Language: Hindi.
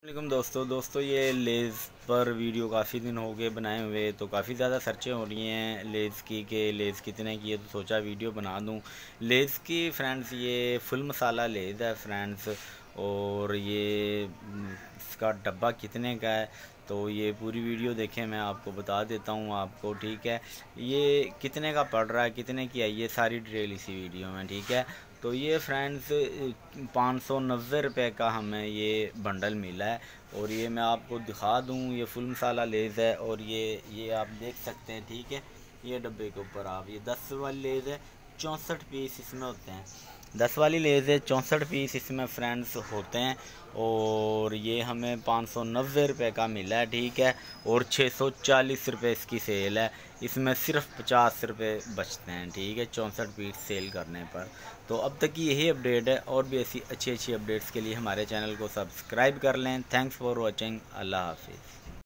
वालेकुम दोस्तों ये लेज़ पर वीडियो काफ़ी दिन हो गए बनाए हुए, तो काफ़ी ज़्यादा सर्चें हो रही हैं लेज़ की कि लेज़ कितने की है, तो सोचा वीडियो बना दूं। लेज़ की फ्रेंड्स ये फुल मसाला लेज़ है फ्रेंड्स, और ये इसका डब्बा कितने का है तो ये पूरी वीडियो देखें, मैं आपको बता देता हूँ आपको, ठीक है। ये कितने का पड़ रहा है, कितने की है, ये सारी डिटेल इसी वीडियो में, ठीक है। तो ये फ्रेंड्स 590 रुपये का हमें ये बंडल मिला है, और ये मैं आपको दिखा दूँ, ये फुल मसाला लेज़ है, और ये आप देख सकते हैं, ठीक है। ये डब्बे के ऊपर आप ये 10 वाली लेज़ है, 64 पीस इसमें होते हैं। 10 वाली लेज़ है, 64 पीस इसमें फ्रेंड्स होते हैं, और ये हमें 590 रुपये का मिला है, ठीक है। और 640 रुपये इसकी सेल है, इसमें सिर्फ 50 रुपये बचते हैं, ठीक है, 64 पीस सेल करने पर। तो अब तक की यही अपडेट है, और भी ऐसी अच्छी अच्छी अपडेट्स के लिए हमारे चैनल को सब्सक्राइब कर लें। Thanks for watching. अल्लाह हाफिज़।